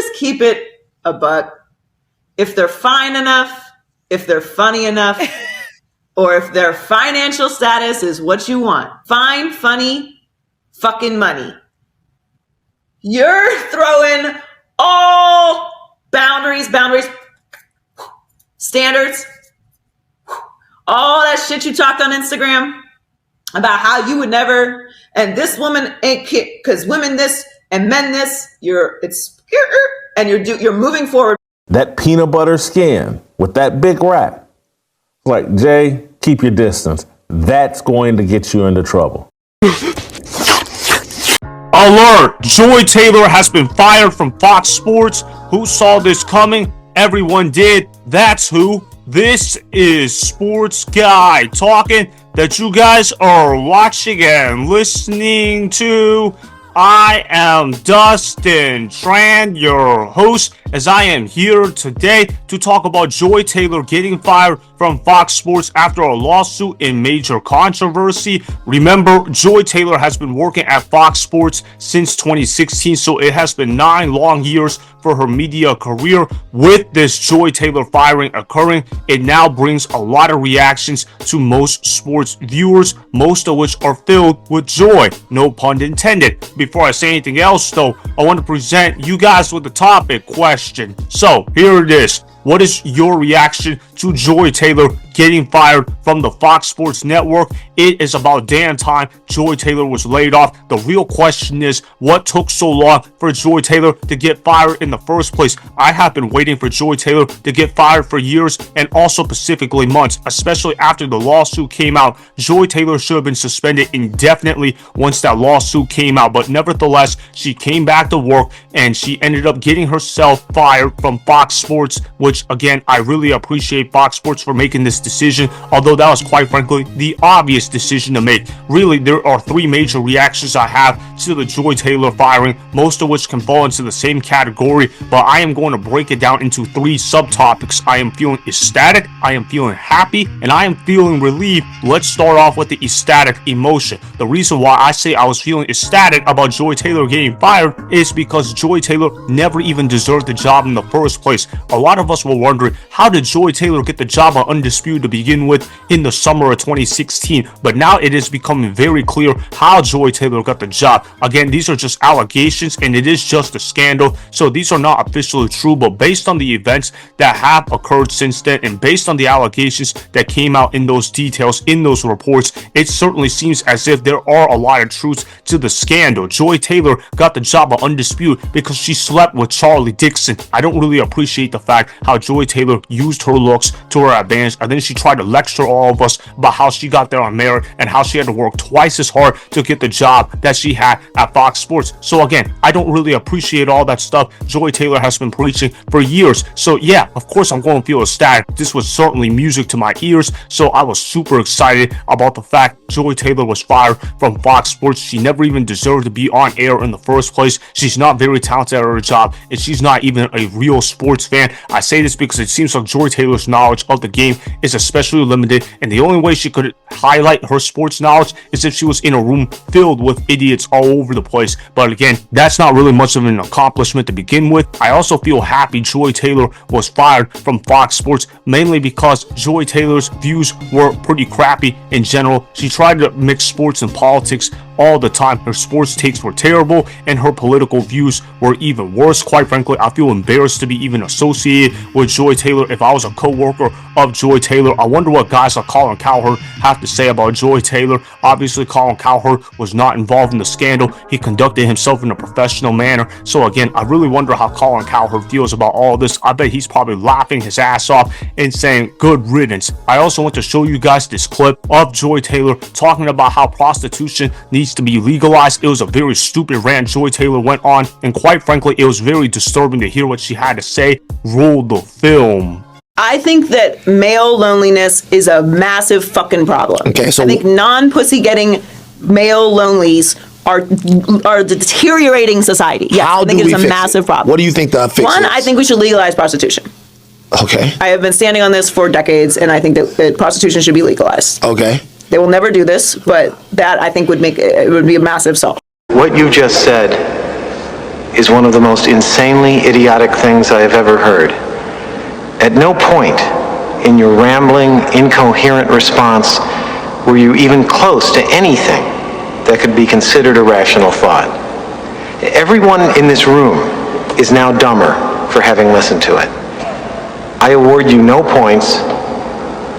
just keep it a buck. If they're fine enough, if they're funny enough, or if their financial status is what you want, fine, funny, fucking money. You're throwing all boundaries, standards, all that shit you talked on Instagram about how you would never, and this woman ain't because women this and men this. You're moving forward. That peanut butter skin with that big rat. Like, Jay, keep your distance. That's going to get you into trouble. Alert! Joy Taylor has been fired from Fox Sports. Who saw this coming? Everyone did. That's who. This is Sports Guy talking that you guys are watching and listening to. I am Dustin Tran, your host, as I am here today to talk about Joy Taylor getting fired from Fox Sports after a lawsuit in major controversy. Remember, Joy Taylor has been working at Fox Sports since 2016, so it has been 9 long years for her media career. With this Joy Taylor firing occurring, it now brings a lot of reactions to most sports viewers, most of which are filled with joy, no pun intended. Before I say anything else though, I want to present you guys with the topic question. So here it is. What is your reaction to Joy Taylor getting fired from the Fox Sports Network? It is about damn time Joy Taylor was laid off. The real question is, what took so long for Joy Taylor to get fired in the first place? I have been waiting for Joy Taylor to get fired for years, and also specifically months, especially after the lawsuit came out. Joy Taylor should have been suspended indefinitely once that lawsuit came out, but nevertheless, she came back to work and she ended up getting herself fired from Fox Sports, which again, I really appreciate Fox Sports for making this decision, although that was quite frankly the obvious decision to make. Really, there are 3 major reactions I have to the Joy Taylor firing, most of which can fall into the same category, but I am going to break it down into 3 subtopics. I am feeling ecstatic, I am feeling happy, and I am feeling relieved. Let's start off with the ecstatic emotion. The reason why I say I was feeling ecstatic about Joy Taylor getting fired is because Joy Taylor never even deserved the job in the first place. A lot of us were wondering, how did Joy Taylor get the job on Undisputed to begin with in the summer of 2016? But now it is becoming very clear how Joy Taylor got the job. Again, these are just allegations and it is just a scandal, so these are not officially true, but based on the events that have occurred since then and based on the allegations that came out in those details, in those reports, it certainly seems as if there are a lot of truths to the scandal. Joy Taylor got the job on Undisputed because she slept with Charlie Dixon. I don't really appreciate the fact how Joy Taylor used her looks to her advantage, and then she tried to lecture all of us about how she got there on merit and how she had to work twice as hard to get the job that she had at Fox Sports. So again, I don't really appreciate all that stuff Joy Taylor has been preaching for years. So yeah, of course I'm going to feel ecstatic. This was certainly music to my ears, so I was super excited about the fact Joy Taylor was fired from Fox Sports. She never even deserved to be on air in the first place. She's not very talented at her job, and she's not even a real sports fan. I say this because it seems like Joy Taylor's knowledge of the game is especially limited, and the only way she could highlight her sports knowledge is if she was in a room filled with idiots all over the place. But again, that's not really much of an accomplishment to begin with. I also feel happy Joy Taylor was fired from Fox Sports, mainly because Joy Taylor's views were pretty crappy in general. She tried to mix sports and politics all the time. Her sports takes were terrible and her political views were even worse. Quite frankly, I feel embarrassed to be even associated with Joy Taylor. If I was a co-worker of Joy Taylor, I wonder what guys like Colin Cowherd have to say about Joy Taylor. Obviously, Colin Cowherd was not involved in the scandal. He conducted himself in a professional manner. So again, I really wonder how Colin Cowherd feels about all this. I bet he's probably laughing his ass off and saying good riddance. I also want to show you guys this clip of Joy Taylor talking about how prostitution needs to be legalized. It was a very stupid rant Joy Taylor went on, and quite frankly, it was very disturbing to hear what she had to say. Roll the film. I think that male loneliness is a massive fucking problem. Okay, so I think non-pussy getting male lonelies are deteriorating society. Yeah, I think it's a massive problem. What do you think the fix is? One, I think we should legalize prostitution. Okay. I have been standing on this for decades, and I think that prostitution should be legalized. Okay. They will never do this, but that I think would be a massive solve. What you just said is one of the most insanely idiotic things I have ever heard. At no point in your rambling, incoherent response were you even close to anything that could be considered a rational thought. Everyone in this room is now dumber for having listened to it. I award you no points,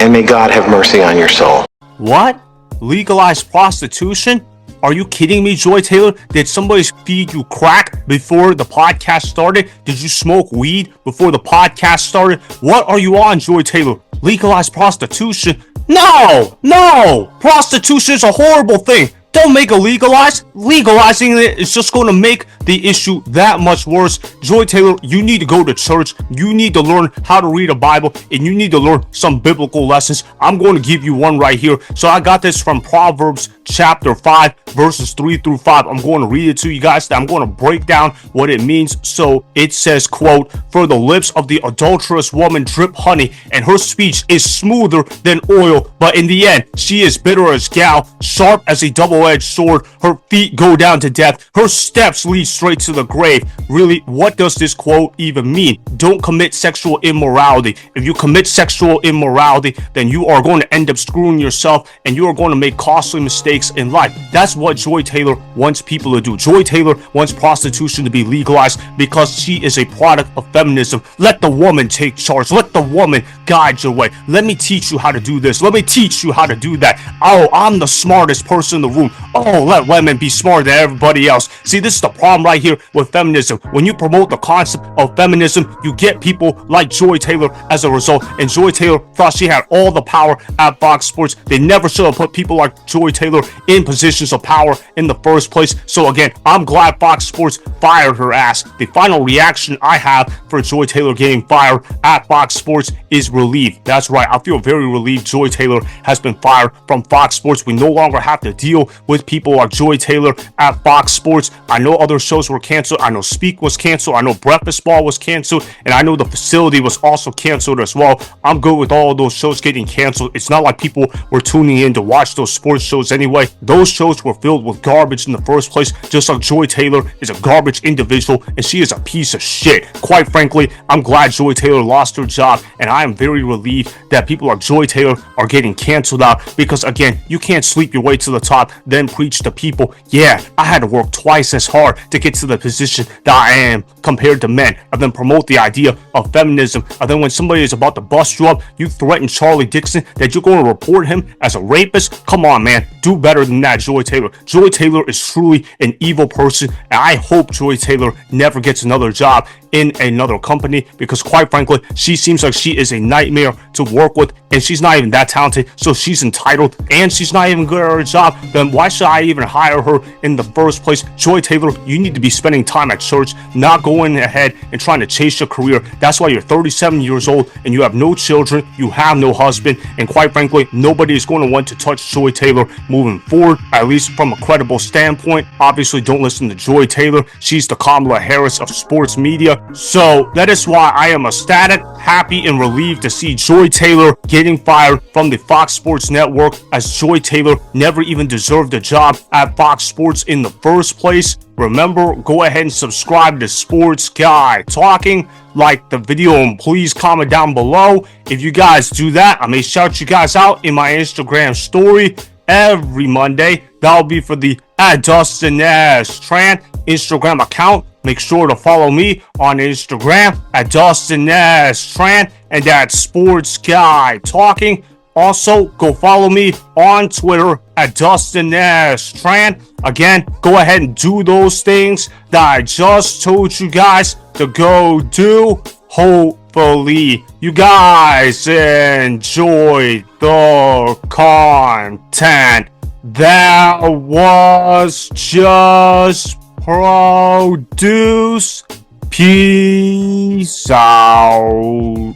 and may God have mercy on your soul. What? Legalized prostitution? Are you kidding me, Joy Taylor? Did somebody feed you crack before the podcast started? Did you smoke weed before the podcast started? What are you on, Joy Taylor? Legalized prostitution? No! No! Prostitution is a horrible thing. Don't make it legalized. Legalizing it is just going to make the issue that much worse. Joy Taylor, you need to go to church. You need to learn how to read a Bible, and you need to learn some biblical lessons. I'm going to give you one right here. So I got this from Proverbs chapter 5, verses 3 through 5. I'm going to read it to you guys. I'm going to break down what it means. So it says, quote, "For the lips of the adulterous woman drip honey, and her speech is smoother than oil, but in the end she is bitter as gall, sharp as a double-edged sword. Her feet go down to death. Her steps lead straight to the grave." Really, what does this quote even mean? Don't commit sexual immorality. If you commit sexual immorality, then you are going to end up screwing yourself, and you are going to make costly mistakes in life. That's what Joy Taylor wants people to do. Joy Taylor wants prostitution to be legalized because she is a product of feminism. Let the woman take charge. Let the woman guide your way. Let me teach you how to do this. Let me teach you how to do that. Oh, I'm the smartest person in the room. Oh, let women be smarter than everybody else. See, this is the problem right here with feminism. When you promote the concept of feminism, you get people like Joy Taylor as a result. And Joy Taylor thought she had all the power at Fox Sports. They never should have put people like Joy Taylor in positions of power in the first place. So again, I'm glad Fox Sports fired her ass. The final reaction I have for Joy Taylor getting fired at Fox Sports is relief. That's right. I feel very relieved Joy Taylor has been fired from Fox Sports. We no longer have to deal with people like Joy Taylor at Fox Sports. I know other shows were canceled. I know Speak was canceled. I know Breakfast Ball was canceled. And I know The Facility was also canceled as well. I'm good with all of those shows getting canceled. It's not like people were tuning in to watch those sports shows anyway. Those shows were filled with garbage in the first place, just like Joy Taylor is a garbage individual, and she is a piece of shit. Quite frankly, I'm glad Joy Taylor lost her job, and I am very relieved that people like Joy Taylor are getting canceled out, because again, you can't sleep your way to the top, then preach to people, yeah, I had to work twice as hard to get to the position that I am compared to men, and then promote the idea of feminism, and then when somebody is about to bust you up, you threaten Charlie Dixon that you're going to report him as a rapist? Come on, man, do better than that, Joy Taylor. Joy Taylor is truly an evil person, and I hope Joy Taylor never gets another job in another company, because quite frankly, she seems like she is a nightmare to work with, and she's not even that talented, so she's entitled, and she's not even good at her job. Then why should I even hire her in the first place? Joy Taylor, you need to be spending time at church, not going ahead and trying to chase your career. That's why you're 37 years old and you have no children, you have no husband, and quite frankly, nobody is going to want to touch Joy Taylor moving forward, at least from a credible standpoint. Obviously, don't listen to Joy Taylor. She's the Kamala Harris of sports media. So that is why I am ecstatic, happy, and relieved to see Joy Taylor getting fired from the Fox Sports Network, as Joy Taylor never even deserved a job at Fox Sports in the first place. Remember, go ahead and subscribe to Sports Guy Talking, like the video, and please comment down below. If you guys do that, I may shout you guys out in my Instagram story every Monday. That'll be for the @DustinNashTran Instagram account. Make sure to follow me on Instagram @DustinNashTran, and that's Sports Guy Talking. Also, go follow me on Twitter @DustinNashTran. Again, go ahead and do those things that I just told you guys to go do. Hopefully, you guys enjoyed the content that was just produced. Peace out.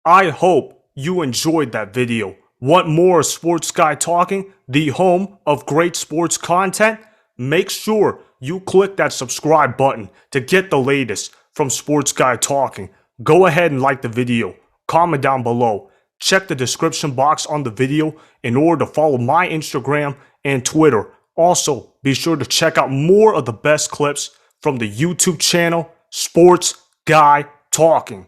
I hope you enjoyed that video. Want more Sports Guy Talking, the home of great sports content? Make sure you click that subscribe button to get the latest from Sports Guy Talking. Go ahead and like the video, comment down below, check the description box on the video in order to follow my Instagram and Twitter. Also, be sure to check out more of the best clips from the YouTube channel Sports Guy Talking.